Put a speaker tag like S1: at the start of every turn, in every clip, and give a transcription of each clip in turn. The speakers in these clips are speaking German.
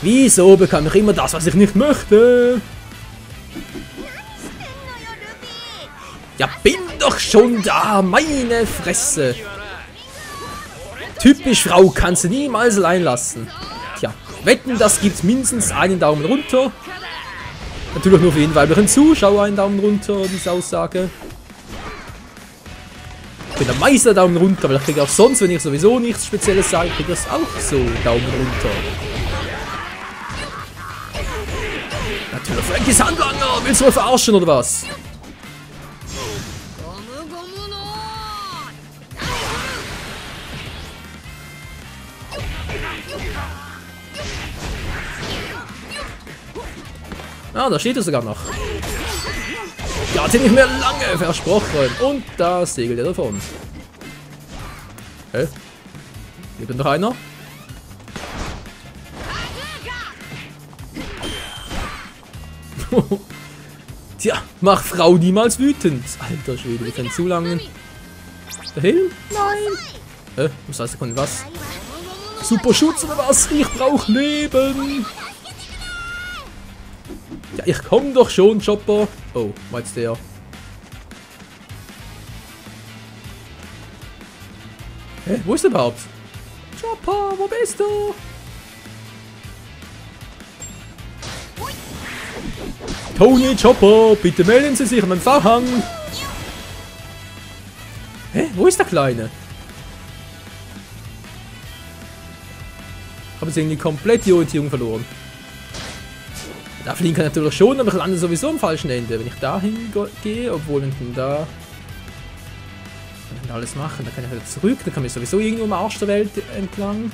S1: Wieso bekomme ich immer das, was ich nicht möchte? Ja, bin doch schon da, meine Fresse. Typisch Frau, kannst du niemals allein lassen. Tja, wetten, das gibt mindestens einen Daumen runter. Natürlich nur für jeden weiblichen Zuschauer einen Daumen runter, diese Aussage. Ich bin der Meister Daumen runter, weil ich kriege auch sonst, wenn ich sowieso nichts Spezielles sage, kriege ich das auch so Daumen runter. Natürlich, Frankies Handlanger, willst du mal verarschen oder was? Ah, da steht er sogar noch. Ja, hat nicht mehr lange versprochen. Und da segelt er davon. Hä? Lebt noch einer? Tja, mach Frau niemals wütend. Alter Schwede, wir können zu lange. Der Helm? Nein. Hä? Was heißt, er konnte was? Super Schutz oder was? Ich brauch Leben. Ja, ich komm doch schon, Chopper. Oh, war jetzt der. Hä? Wo ist der überhaupt? Chopper, wo bist du? Tony, Chopper, bitte melden Sie sich am Empfang. Hä? Wo ist der Kleine? Habe jetzt irgendwie komplett die Orientierung verloren. Da fliegen kann natürlich schon, aber ich lande sowieso am falschen Ende. Wenn ich dahin gehe, obwohl ich dann da... Kann ich alles machen, dann kann ich wieder zurück, dann kann ich sowieso irgendwo am Arsch der Welt entlang.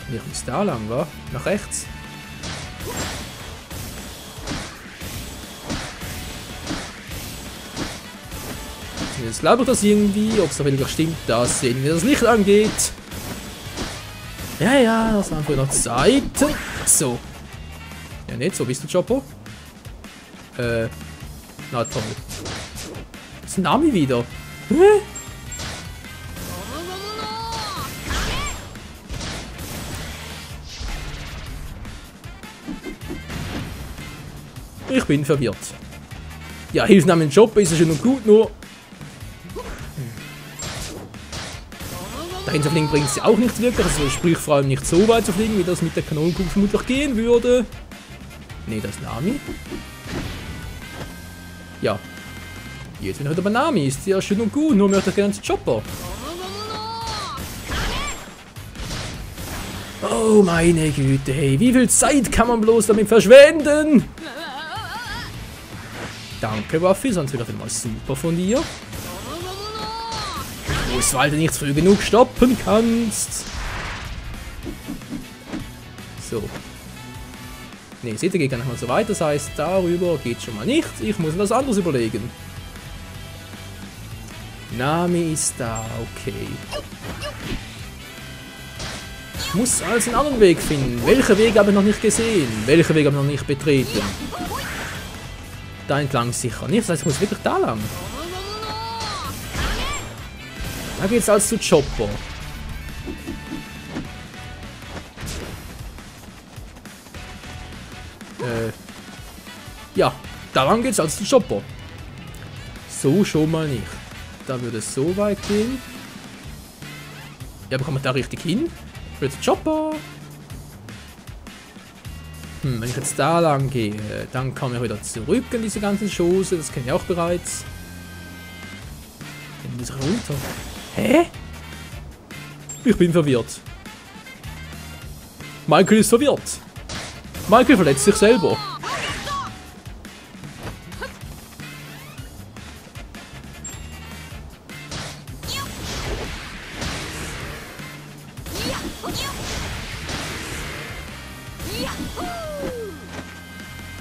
S1: Ich muss da lang, wa? Nach rechts. Jetzt glaube ich das irgendwie, ob es da wirklich stimmt, das sehen wir, wie das Licht angeht. Ja, ja, das waren früher noch Zeiten. So. Ja, nicht, so bist du, Chopper. Na toll. Das ist Nami wieder. Hä? Ich bin verwirrt. Ja, hilft namens Chopper ist ja schön und gut, nur... Dahin zu fliegen bringt es ja auch nichts wirklich, also sprich vor allem nicht so weit zu fliegen, wie das mit der Kanonenkugel vermutlich gehen würde. Ne, das ist Nami. Ja. Jetzt bin ich wieder bei Nami, ist ja schön und gut, nur möchte ich gerne zu Chopper. Oh meine Güte, hey, wie viel Zeit kann man bloß damit verschwenden? Danke, Waffi, sonst wäre das mal super von dir. Weil du nicht früh genug stoppen kannst. So. Ne, seht ihr, geht gar nicht mal so weit. Das heißt, darüber geht schon mal nicht. Ich muss mir was anderes überlegen. Nami ist da, okay. Ich muss also einen anderen Weg finden. Welchen Weg habe ich noch nicht gesehen? Welchen Weg habe ich noch nicht betreten? Da entlang sicher nicht. Das heißt, ich muss wirklich da lang. Da geht's also zu Chopper. Ja, daran geht's also zu Chopper. So schon mal nicht. Da würde es so weit gehen. Ja, bekommen wir da richtig hin? Ich will zu Chopper. Wenn ich jetzt da lang gehe, dann komme ich wieder zurück in diese ganzen Schoße. Das kenne ich auch bereits. Dann muss ich runter. Hä? Ich bin verwirrt. Michael ist verwirrt. Michael verletzt sich selber.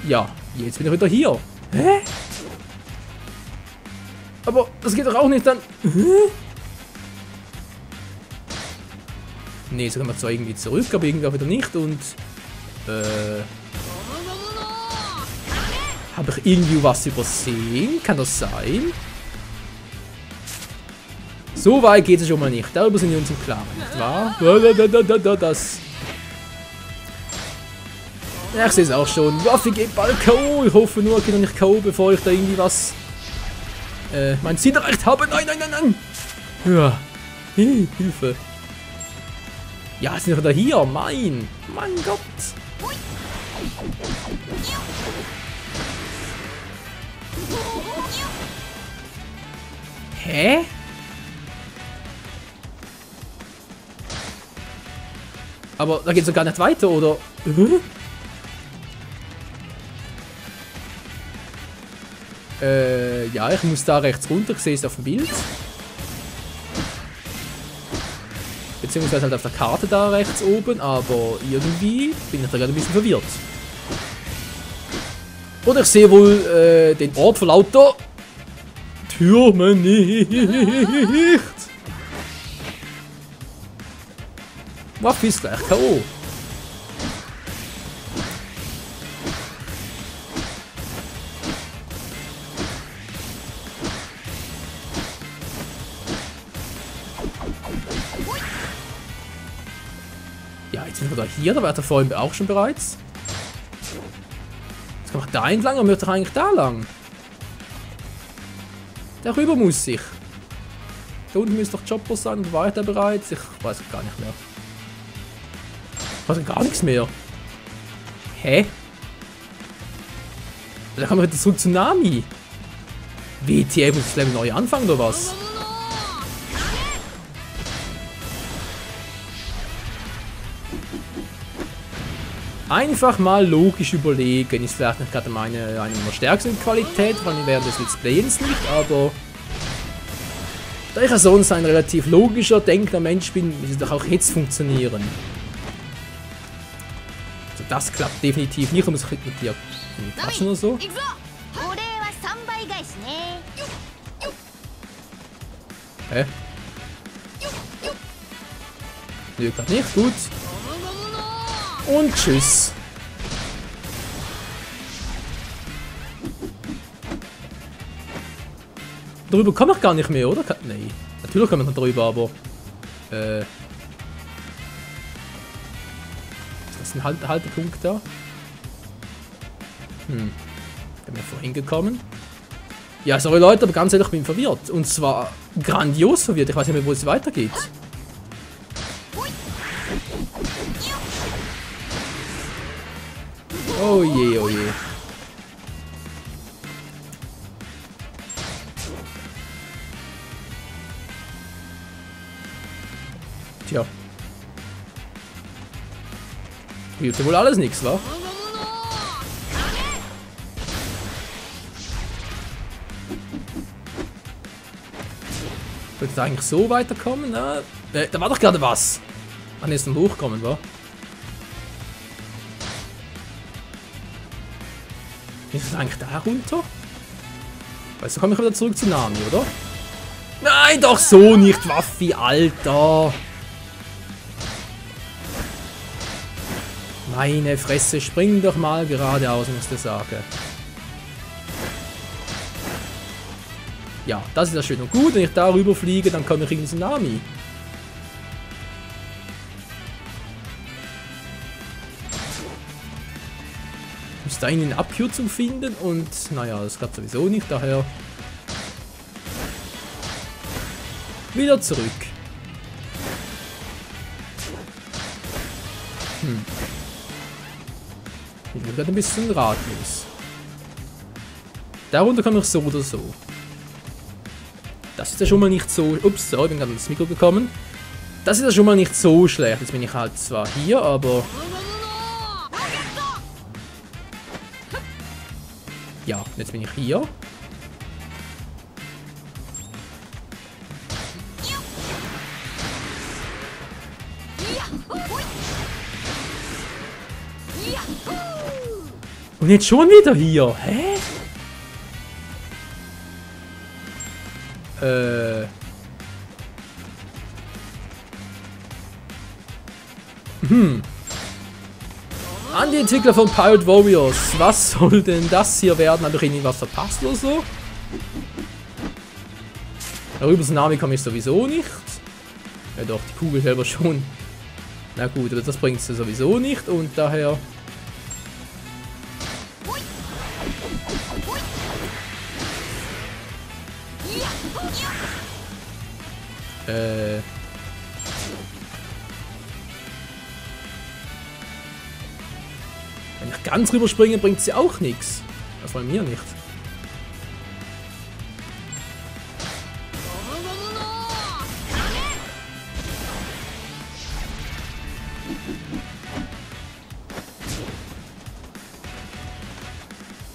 S1: Ja, jetzt bin ich wieder hier. Hä? Aber das geht doch auch nicht dann... Hä? Ne, so können wir zwar irgendwie zurück, aber irgendwie auch wieder nicht und... Habe ich irgendwie was übersehen? Kann das sein? So weit geht es schon mal nicht. Darüber sind wir uns im Klaren, nicht wahr? Das... Ja, ich sehe es auch schon. Waffe geht bald K.O. Ich hoffe nur, ich gehe noch nicht K.O., bevor ich da irgendwie was... mein Ziel erreicht habe. Nein, nein, nein, nein! Ja. Hilfe. Ja, sind wir wieder hier. Mein Gott. Hä? Aber da geht's doch gar nicht weiter, oder? Ja, ich muss da rechts runter. Ich sehe es auf dem Bild. Beziehungsweise halt auf der Karte da rechts oben, aber irgendwie bin ich da gerade ein bisschen verwirrt. Oder ich sehe wohl den Ort vor lauter Türmen nicht. Waffe ist gleich K.O. Ja, jetzt sind wir da hier, da war der vorhin auch schon bereits. Jetzt kann man da entlang, aber möchte doch eigentlich da lang. Darüber muss ich. Da unten müsste doch Chopper sein und war ich da bereits? Ich weiß gar nicht mehr. Ich weiß gar nichts mehr. Hä? Da kann man wieder zurück zu Nami. WTF, muss ich Level neu anfangen oder was? Einfach mal logisch überlegen. Ist vielleicht nicht gerade eine meiner stärksten Qualität, vor allem während des Let's Playens nicht, aber da ich ja sonst ein relativ logischer, denkender Mensch bin, muss es doch auch jetzt funktionieren. Also das klappt definitiv nicht, da muss ich mit dir quatschen oder so. Hä? Nö, grad nicht, gut. Und tschüss. Darüber kann man gar nicht mehr, oder? Nein. Natürlich kann man noch drüber, aber... Ist das ein Haltepunkt da? Da bin ich vorhin gekommen. Ja, sorry Leute, aber ganz ehrlich, ich bin verwirrt. Und zwar grandios verwirrt. Ich weiß nicht mehr, wo es weitergeht. Oh je, oh je. Tja. Hilft ja wohl alles nichts, wa? Könnte eigentlich so weiterkommen? Na, da war doch gerade was. Ach, jetzt zum Hochkommen, wa? Ist es eigentlich da runter? Weil so komme ich wieder zurück zu Nami, oder? Nein, doch so nicht, Waffi, Alter! Meine Fresse, spring doch mal geradeaus, muss ich sagen. Ja, das ist ja schön und gut. Wenn ich darüber fliege, dann komme ich in zu Nami. Ich muss da eine Abkürzung finden und naja, das klappt sowieso nicht, daher wieder zurück. Ich bin gerade ein bisschen ratlos. Darunter komme ich so oder so. Das ist ja schon mal nicht so... Ups, so, ich bin gerade ins Mikro gekommen. Das ist ja schon mal nicht so schlecht. Jetzt bin ich halt zwar hier, aber... Ja, jetzt bin ich hier. Und jetzt schon wieder hier. Hä? An die Entwickler von Pirate Warriors. Was soll denn das hier werden? Habe ich irgendwie was verpasst oder so? Darüber zu Nami komme ich sowieso nicht. Ja doch, die Kugel selber schon. Na gut, aber das bringt es sowieso nicht und daher... Wenn ich ganz rüberspringe, bringt sie auch nichts. Das wollen wir nicht.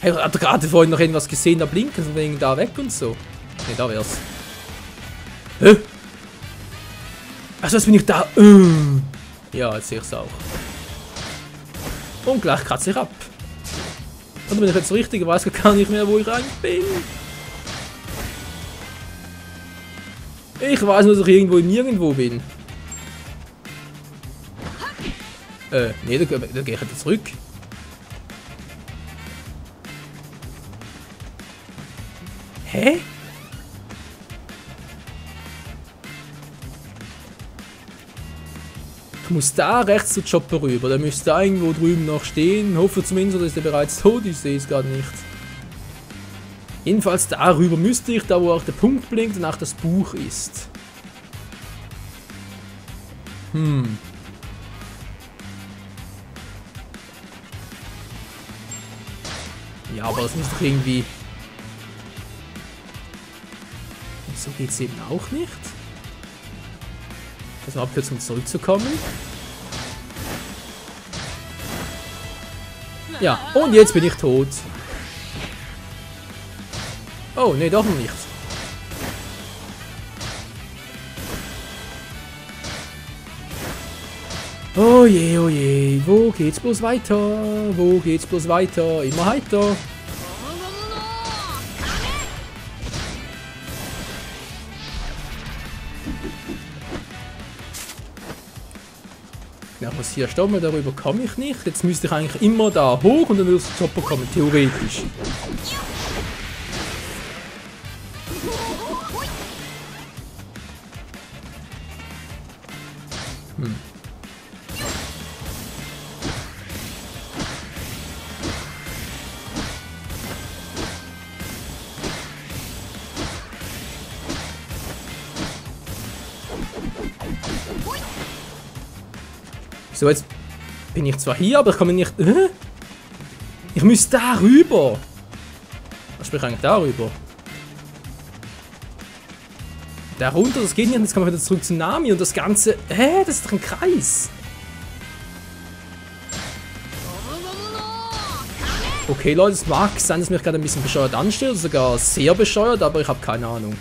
S1: Hey, hat er gerade vorhin noch irgendwas gesehen, da blinken, von wegen da weg und so. Ne, da wär's. Hä? Also jetzt bin ich da. Ja, jetzt sehe ich's auch. Und gleich kratze ich ab. Und wenn ich jetzt richtig weiß, gar nicht mehr, wo ich eigentlich bin. Ich weiß nur, dass ich irgendwo nirgendwo bin. Nee, da gehe ich jetzt zurück. Hä? Ich muss da rechts zu Chopper rüber. Der müsste da irgendwo drüben noch stehen. Hoffe zumindest, dass er bereits tot ist. Ich sehe es gerade nicht. Jedenfalls darüber müsste ich, da wo auch der Punkt blinkt und auch das Buch ist. Ja, aber das muss doch irgendwie... So geht es eben auch nicht. Das war Abkürzung, um zurückzukommen. Ja, und jetzt bin ich tot. Oh, nee, doch noch nicht. Oh je, wo geht's bloß weiter? Wo geht's bloß weiter? Immer heiter. Ja, was hier stoppen, darüber komme ich nicht. Jetzt müsste ich eigentlich immer da hoch und dann würde der Chopper kommen, theoretisch. So, jetzt bin ich zwar hier, aber ich komme nicht... Ich muss da rüber. Was spricht eigentlich da rüber? Da runter, das geht nicht. Jetzt kommen wir wieder zurück zu Nami und das Ganze... Hä? Das ist doch ein Kreis. Okay, Leute, es mag sein, dass mich gerade ein bisschen bescheuert anstellt. Sogar sehr bescheuert, aber ich habe keine Ahnung.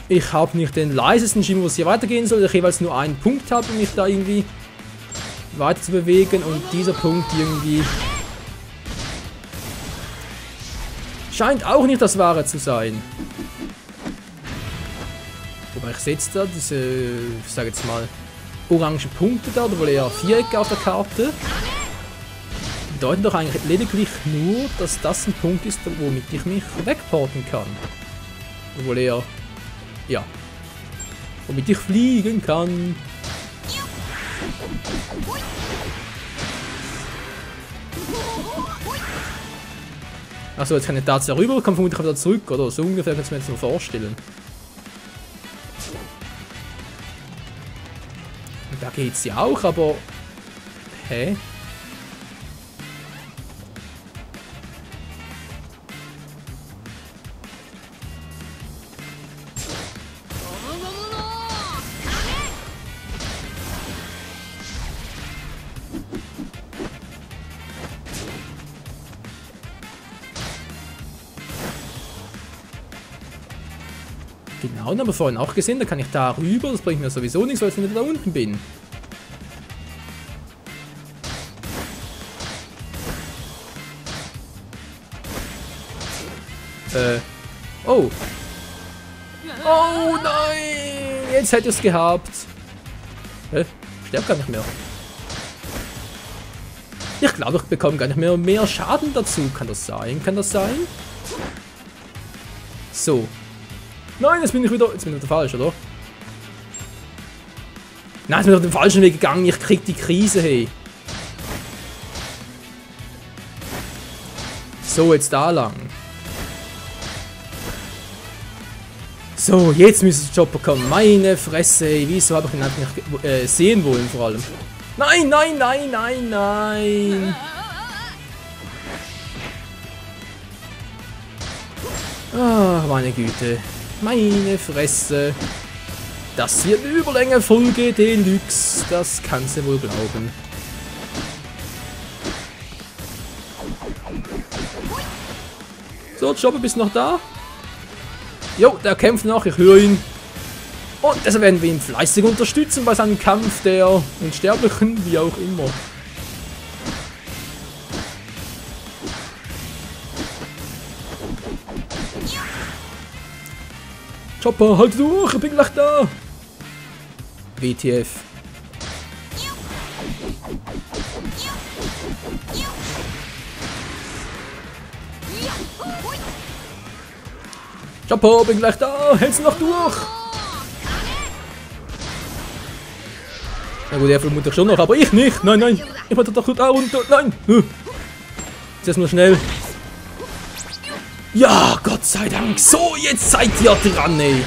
S1: Ich habe nicht den leisesten Schimmer, wo es hier weitergehen soll. Ich jeweils nur einen Punkt habe, um mich da irgendwie weiter zu bewegen. Und dieser Punkt irgendwie scheint auch nicht das Wahre zu sein. Wobei ich setze da diese, ich sage jetzt mal, orangen Punkte da, oder wohl eher Vierecke auf der Karte. Bedeuten doch eigentlich lediglich nur, dass das ein Punkt ist, womit ich mich wegporten kann. Obwohl eher... Ja. Womit ich fliegen kann. Achso, jetzt kann ich da rüber, kann vermutlich wieder zurück, oder? So ungefähr kann ich mir jetzt nur vorstellen. Und da geht's ja auch, aber... Hä? Genau, und haben wir vorhin auch gesehen, da kann ich da rüber, das bringt mir sowieso nichts, weil ich nicht da unten bin. Oh. Oh nein! Jetzt hätte ich es gehabt. Ich sterbe gar nicht mehr. Ich glaube, ich bekomme gar nicht mehr Schaden dazu. Kann das sein? Kann das sein? So. Nein, jetzt bin ich wieder falsch, oder? Nein, jetzt bin ich auf den falschen Weg gegangen. Ich krieg die Krise, hey. So, jetzt da lang. So, jetzt müsste der Chopper kommen. Meine Fresse, ey. Wieso habe ich ihn einfach nicht sehen wollen, vor allem? Nein, nein, nein, nein, nein. Ah, meine Güte. Meine Fresse. Das hier eine Überlänge Folge Deluxe. Das kannst du wohl glauben. So, Chopper, bist du noch da? Jo, der kämpft noch, ich höre ihn. Und deshalb werden wir ihn fleißig unterstützen bei seinem Kampf der Unsterblichen, wie auch immer. Chopper, halt durch, ich bin gleich da. WTF. Chopper, bin gleich da, hältst du noch durch? Na gut, er vermutlich schon noch, aber ich nicht. Nein, nein, ich mach doch da runter. Nein. Jetzt erstmal schnell. Ja, Gott sei Dank. So, jetzt seid ihr dran, ey.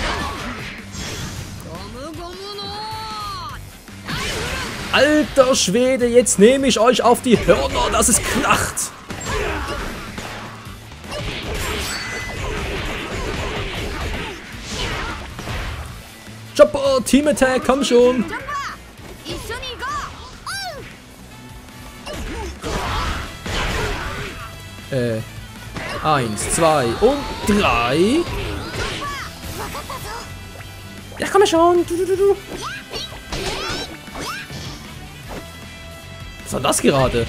S1: Alter Schwede, jetzt nehme ich euch auf die Hörner, dass es kracht. Chopper, Team Attack, komm schon. 1, 2 und 3. Ja, komm schon. Was war das gerade?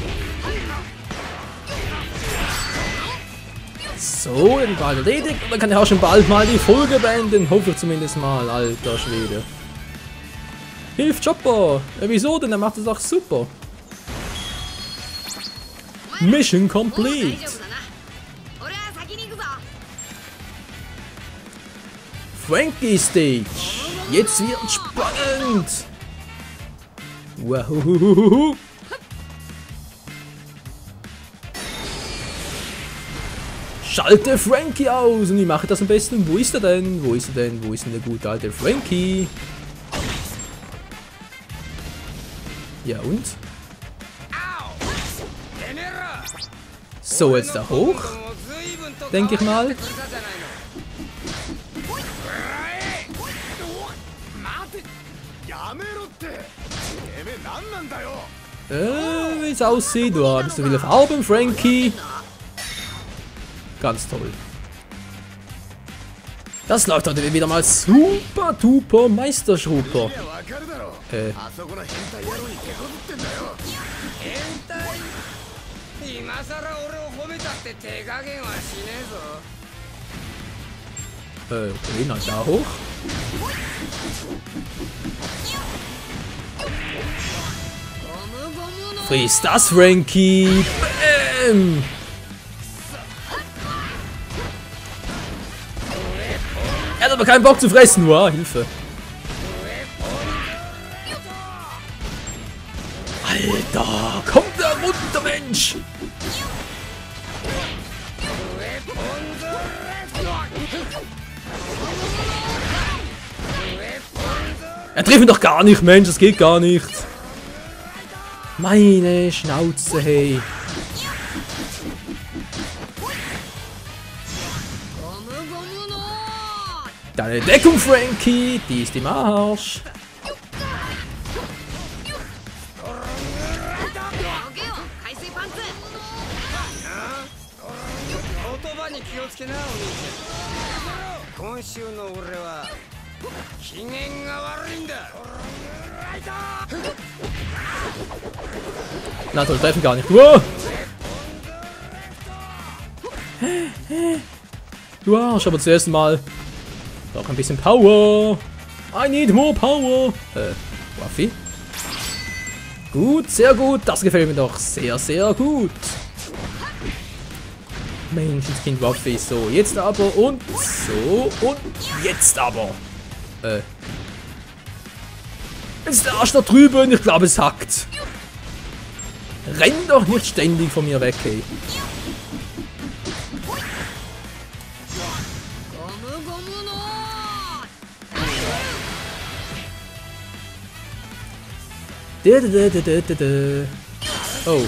S1: So, den Ball erledigt. Und dann kann ich auch schon bald mal die Folge beenden. Hoffe ich zumindest mal, alter Schwede. Hilf Chopper. Ja, wieso denn? Er macht es doch super. Mission complete. Frankie Stage. Jetzt wird spannend. Wow. Schalte Frankie aus und ich mache das am besten. Wo ist er denn? Wo ist er denn? Wo ist denn der gute alte Frankie? Ja und? So, jetzt da hoch. Denke ich mal. Wie es aussieht. Du bist du wieder Farben, Frankie. Ganz toll. Das läuft heute wieder mal super duper Meisterschruper. Okay, na da hoch. Friss das, Frankie. Bam. Er hat aber keinen Bock zu fressen, wow, Hilfe. Alter, kommt da runter, Mensch. Er trifft ihn doch gar nicht, Mensch, das geht gar nicht. Meine Schnauze, hey. Deine Deckung, Frankie, die ist im Arsch. Na toll, treffen gar nicht. Wow. Du Arsch, aber zuerst mal doch ein bisschen Power. I need more power. Waffi. Gut, sehr gut. Das gefällt mir doch sehr, sehr gut. Menschenskind Waffi. So, jetzt aber und so und jetzt aber. Jetzt ist der Arsch da drüben. Ich glaube, es hackt. Renn doch nicht ständig von mir weg, ey. Oh.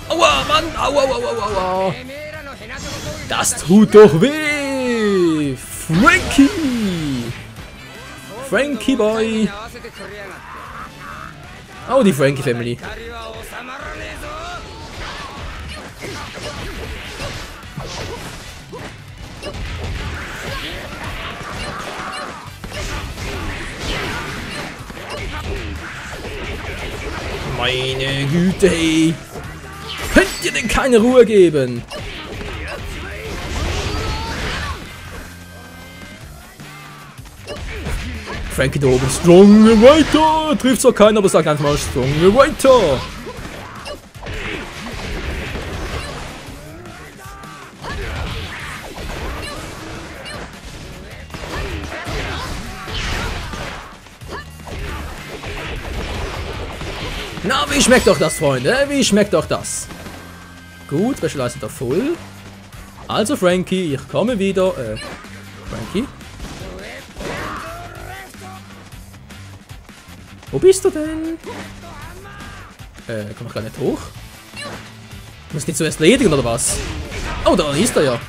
S1: Aua, Mann! Aua, aua, aua, aua! Das tut doch weh! Frankie! Frankie Boy! Oh, die Frankie Family. Meine Güte, ey! Könnt ihr denn keine Ruhe geben? Frankie da oben. Strong weiter! Trifft zwar keiner, aber sagt einfach mal Strong weiter! Na, wie schmeckt doch das, Freunde? Wie schmeckt doch das? Gut, Specializer da voll. Also, Frankie, ich komme wieder. Frankie? Wo bist du denn? Komm ich gar nicht hoch? Muss ich die zuerst erledigen, oder was? Oh, da ist er ja.